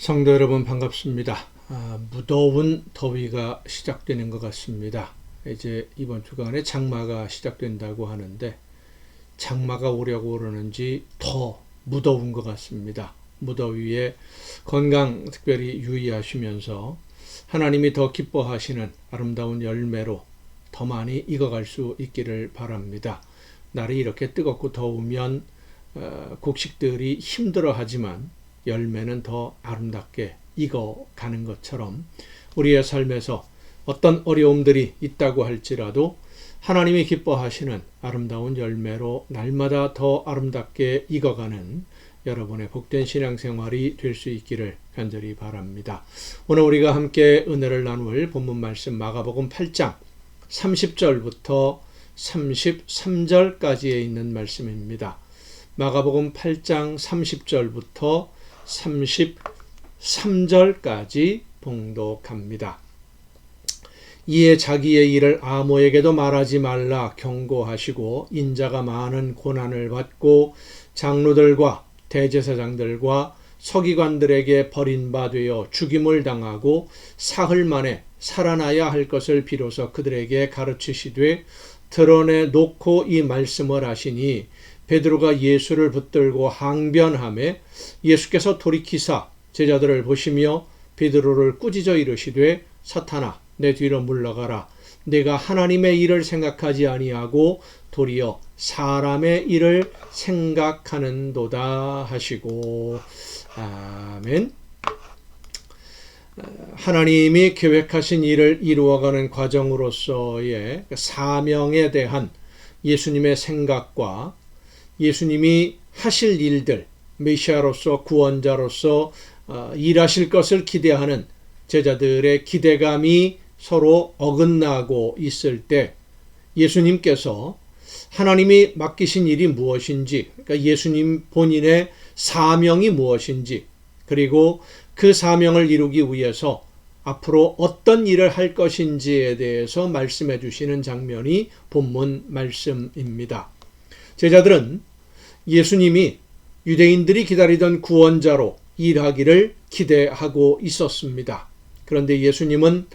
성도 여러분 반갑습니다. 무더운 더위가 시작되는 것 같습니다. 이제 이번 주간에 장마가 시작된다고 하는데 장마가 오려고 그러는지 더 무더운 것 같습니다. 무더위에 건강 특별히 유의하시면서 하나님이 더 기뻐하시는 아름다운 열매로 더 많이 익어갈 수 있기를 바랍니다. 날이 이렇게 뜨겁고 더우면 곡식들이 힘들어하지만 열매는 더 아름답게 익어가는 것처럼 우리의 삶에서 어떤 어려움들이 있다고 할지라도 하나님이 기뻐하시는 아름다운 열매로 날마다 더 아름답게 익어가는 여러분의 복된 신앙생활이 될 수 있기를 간절히 바랍니다. 오늘 우리가 함께 은혜를 나눌 본문 말씀 마가복음 8장 30절부터 33절까지에 있는 말씀입니다. 마가복음 8장 30절부터 33절까지 봉독합니다. 이에 자기의 일을 아무에게도 말하지 말라 경고하시고 인자가 많은 고난을 받고 장로들과 대제사장들과 서기관들에게 버림받아 죽임을 당하고 사흘 만에 살아나야 할 것을 비로소 그들에게 가르치시되 드러내 놓고 이 말씀을 하시니 베드로가 예수를 붙들고 항변하매 예수께서 돌이키사 제자들을 보시며 베드로를 꾸짖어 이르시되 사탄아 내 뒤로 물러가라. 내가 하나님의 일을 생각하지 아니하고 도리어 사람의 일을 생각하는도다 하시고 아멘. 하나님이 계획하신 일을 이루어가는 과정으로서의 사명에 대한 예수님의 생각과 예수님이 하실 일들, 메시아로서 구원자로서 일하실 것을 기대하는 제자들의 기대감이 서로 어긋나고 있을 때 예수님께서 하나님이 맡기신 일이 무엇인지, 그러니까 예수님 본인의 사명이 무엇인지, 그리고 그 사명을 이루기 위해서 앞으로 어떤 일을 할 것인지에 대해서 말씀해 주시는 장면이 본문 말씀입니다. 제자들은 예수님이 유대인들이 기다리던 구원자로 일하기를 기대하고 있었습니다. 그런데 예수님은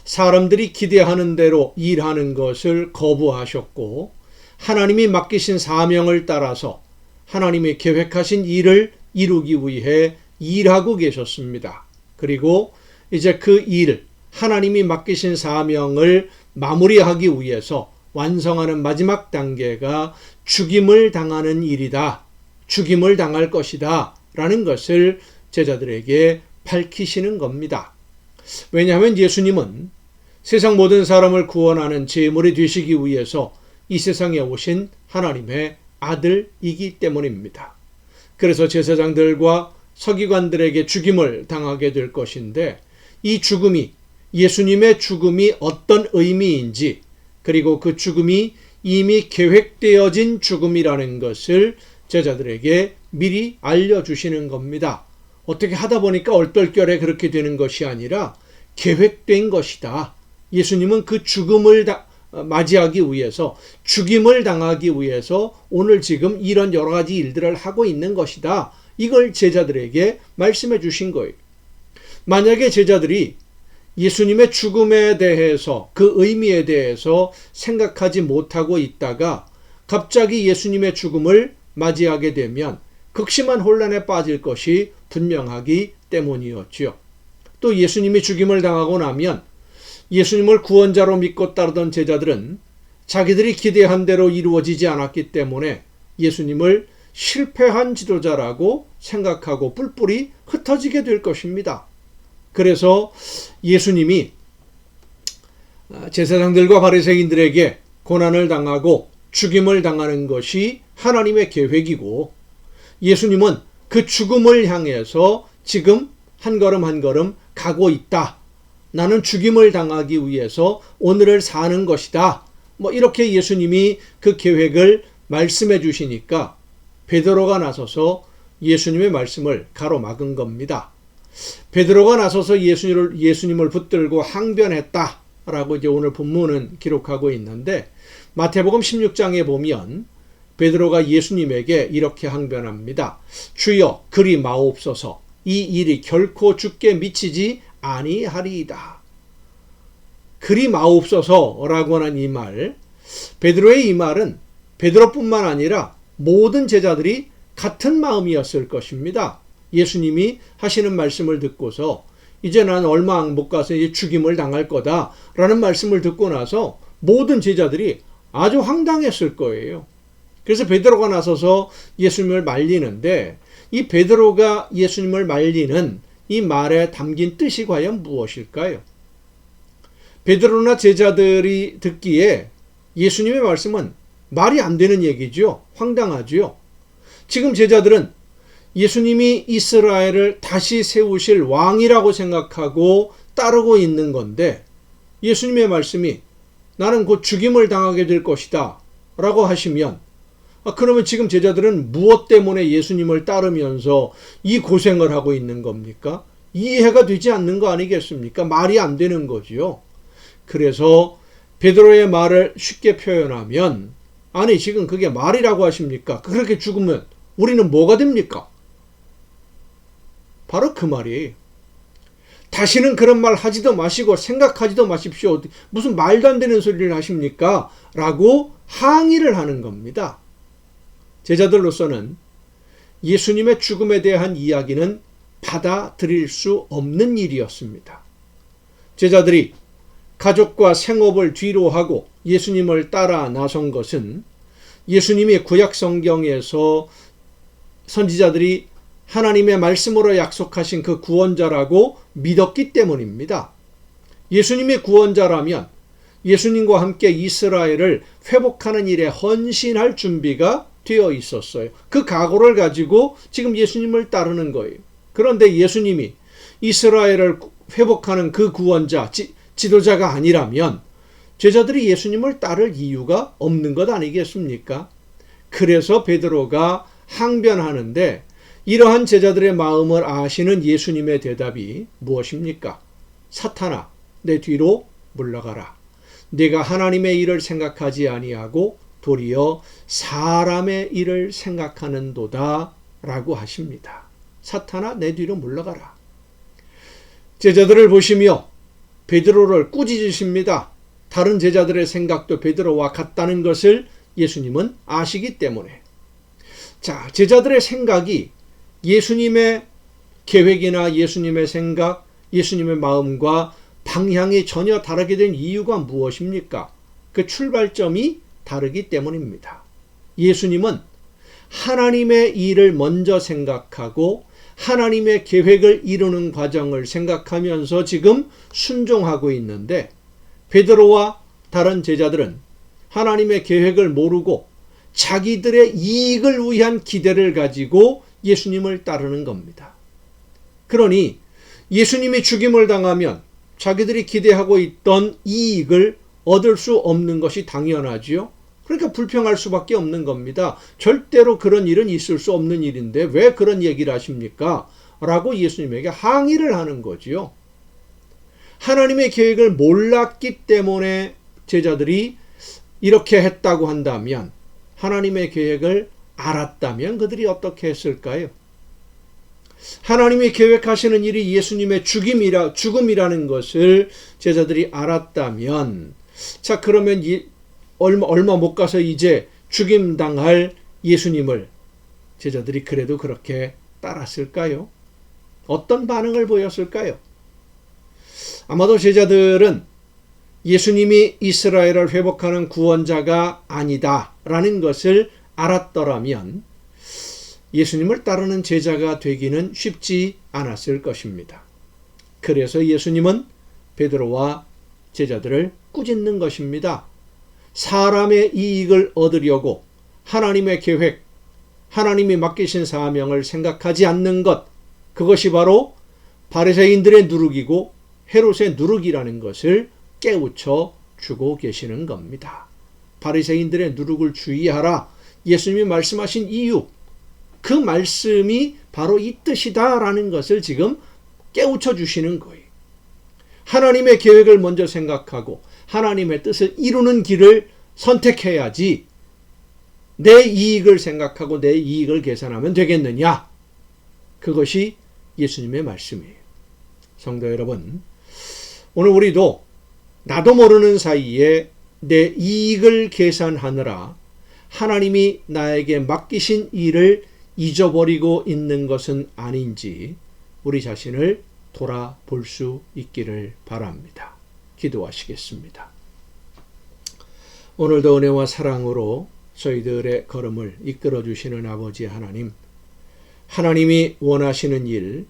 사람들이 기대하는 대로 일하는 것을 거부하셨고 하나님이 맡기신 사명을 따라서 하나님이 계획하신 일을 이루기 위해 일하고 계셨습니다. 그리고 이제 그 일, 하나님이 맡기신 사명을 마무리하기 위해서 완성하는 마지막 단계가 죽임을 당하는 일이다. 죽임을 당할 것이다. 라는 것을 제자들에게 밝히시는 겁니다. 왜냐하면 예수님은 세상 모든 사람을 구원하는 제물이 되시기 위해서 이 세상에 오신 하나님의 아들이기 때문입니다. 그래서 제사장들과 서기관들에게 죽임을 당하게 될 것인데 이 죽음이 예수님의 죽음이 어떤 의미인지 그리고 그 죽음이 이미 계획되어진 죽음이라는 것을 제자들에게 미리 알려주시는 겁니다. 어떻게 하다 보니까 얼떨결에 그렇게 되는 것이 아니라 계획된 것이다. 예수님은 그 죽음을 맞이하기 위해서 죽임을 당하기 위해서 오늘 지금 이런 여러 가지 일들을 하고 있는 것이다. 이걸 제자들에게 말씀해 주신 거예요. 만약에 제자들이 예수님의 죽음에 대해서 그 의미에 대해서 생각하지 못하고 있다가 갑자기 예수님의 죽음을 맞이하게 되면 극심한 혼란에 빠질 것이 분명하기 때문이었지요. 또 예수님이 죽임을 당하고 나면 예수님을 구원자로 믿고 따르던 제자들은 자기들이 기대한 대로 이루어지지 않았기 때문에 예수님을 실패한 지도자라고 생각하고 뿔뿔이 흩어지게 될 것입니다. 그래서 예수님이 제사장들과 바리새인들에게 고난을 당하고 죽임을 당하는 것이 하나님의 계획이고 예수님은 그 죽음을 향해서 지금 한 걸음 한 걸음 가고 있다. 나는 죽임을 당하기 위해서 오늘을 사는 것이다. 이렇게 예수님이 그 계획을 말씀해 주시니까 베드로가 나서서 예수님의 말씀을 가로막은 겁니다. 베드로가 나서서 예수님을 붙들고 항변했다라고 이제 오늘 본문은 기록하고 있는데 마태복음 16장에 보면 베드로가 예수님에게 이렇게 항변합니다. 주여 그리 마옵소서. 이 일이 결코 주께 미치지 아니하리이다. 그리 마옵소서라고 하는 이 말, 베드로의 이 말은 베드로뿐만 아니라 모든 제자들이 같은 마음이었을 것입니다. 예수님이 하시는 말씀을 듣고서 이제 난 얼마 못 가서 이제 죽임을 당할 거다라는 말씀을 듣고 나서 모든 제자들이 아주 황당했을 거예요. 그래서 베드로가 나서서 예수님을 말리는데, 이 베드로가 예수님을 말리는 이 말에 담긴 뜻이 과연 무엇일까요? 베드로나 제자들이 듣기에 예수님의 말씀은 말이 안 되는 얘기죠. 황당하죠. 지금 제자들은 예수님이 이스라엘을 다시 세우실 왕이라고 생각하고 따르고 있는 건데, 예수님의 말씀이 나는 곧 죽임을 당하게 될 것이다 라고 하시면, 그러면 지금 제자들은 무엇 때문에 예수님을 따르면서 이 고생을 하고 있는 겁니까? 이해가 되지 않는 거 아니겠습니까? 말이 안 되는 거지요. 그래서 베드로의 말을 쉽게 표현하면, 아니 지금 그게 말이라고 하십니까? 그렇게 죽으면 우리는 뭐가 됩니까? 바로 그 말이에요. 다시는 그런 말 하지도 마시고 생각하지도 마십시오. 무슨 말도 안 되는 소리를 하십니까? 라고 항의를 하는 겁니다. 제자들로서는 예수님의 죽음에 대한 이야기는 받아들일 수 없는 일이었습니다. 제자들이 가족과 생업을 뒤로 하고 예수님을 따라 나선 것은 예수님이 구약 성경에서 선지자들이 하나님의 말씀으로 약속하신 그 구원자라고 믿었기 때문입니다. 예수님이 구원자라면 예수님과 함께 이스라엘을 회복하는 일에 헌신할 준비가 되어 있었어요. 그 각오를 가지고 지금 예수님을 따르는 거예요. 그런데 예수님이 이스라엘을 회복하는 그 구원자, 지도자가 아니라면 제자들이 예수님을 따를 이유가 없는 것 아니겠습니까? 그래서 베드로가 항변하는데, 이러한 제자들의 마음을 아시는 예수님의 대답이 무엇입니까? 사탄아, 내 뒤로 물러가라. 네가 하나님의 일을 생각하지 아니하고 도리어 사람의 일을 생각하는도다 라고 하십니다. 사탄아, 내 뒤로 물러가라. 제자들을 보시며 베드로를 꾸짖으십니다. 다른 제자들의 생각도 베드로와 같다는 것을 예수님은 아시기 때문에. 자, 제자들의 생각이 예수님의 계획이나 예수님의 생각, 예수님의 마음과 방향이 전혀 다르게 된 이유가 무엇입니까? 그 출발점이 다르기 때문입니다. 예수님은 하나님의 일을 먼저 생각하고 하나님의 계획을 이루는 과정을 생각하면서 지금 순종하고 있는데, 베드로와 다른 제자들은 하나님의 계획을 모르고 자기들의 이익을 위한 기대를 가지고 예수님을 따르는 겁니다. 그러니 예수님이 죽임을 당하면 자기들이 기대하고 있던 이익을 얻을 수 없는 것이 당연하지요. 그러니까 불평할 수밖에 없는 겁니다. 절대로 그런 일은 있을 수 없는 일인데 왜 그런 얘기를 하십니까? 라고 예수님에게 항의를 하는 거지요. 하나님의 계획을 몰랐기 때문에 제자들이 이렇게 했다고 한다면, 하나님의 계획을 알았다면 그들이 어떻게 했을까요? 하나님이 계획하시는 일이 예수님의 죽음이라는 것을 제자들이 알았다면, 자, 그러면 얼마 못 가서 이제 죽임당할 예수님을 제자들이 그래도 그렇게 따랐을까요? 어떤 반응을 보였을까요? 아마도 제자들은 예수님이 이스라엘을 회복하는 구원자가 아니다라는 것을 알았더라면 예수님을 따르는 제자가 되기는 쉽지 않았을 것입니다. 그래서 예수님은 베드로와 제자들을 꾸짖는 것입니다. 사람의 이익을 얻으려고 하나님의 계획, 하나님이 맡기신 사명을 생각하지 않는 것, 그것이 바로 바리새인들의 누룩이고 헤롯의 누룩이라는 것을 깨우쳐 주고 계시는 겁니다. 바리새인들의 누룩을 주의하라. 예수님이 말씀하신 이유, 그 말씀이 바로 이 뜻이다라는 것을 지금 깨우쳐 주시는 거예요. 하나님의 계획을 먼저 생각하고 하나님의 뜻을 이루는 길을 선택해야지 내 이익을 생각하고 내 이익을 계산하면 되겠느냐? 그것이 예수님의 말씀이에요. 성도 여러분, 오늘 우리도 나도 모르는 사이에 내 이익을 계산하느라 하나님이 나에게 맡기신 일을 잊어버리고 있는 것은 아닌지 우리 자신을 돌아볼 수 있기를 바랍니다. 기도하시겠습니다. 오늘도 은혜와 사랑으로 저희들의 걸음을 이끌어 주시는 아버지 하나님, 하나님이 원하시는 일,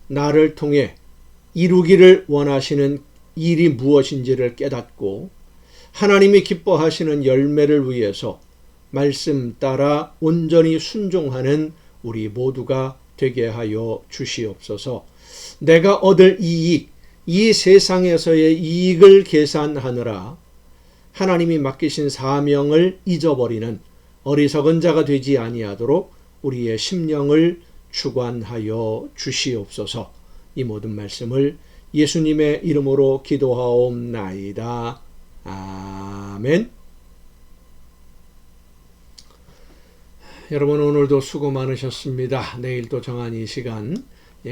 나를 통해 이루기를 원하시는 일이 무엇인지를 깨닫고 하나님이 기뻐하시는 열매를 위해서 말씀 따라 온전히 순종하는 우리 모두가 되게 하여 주시옵소서. 내가 얻을 이익, 이 세상에서의 이익을 계산하느라 하나님이 맡기신 사명을 잊어버리는 어리석은 자가 되지 아니하도록 우리의 심령을 주관하여 주시옵소서. 이 모든 말씀을 예수님의 이름으로 기도하옵나이다. 아멘. 여러분, 오늘도 수고 많으셨습니다. 내일 또 정한 이 시간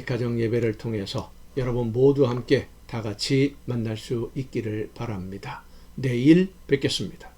가정 예배를 통해서 여러분 모두 함께 다 같이 만날 수 있기를 바랍니다. 내일 뵙겠습니다.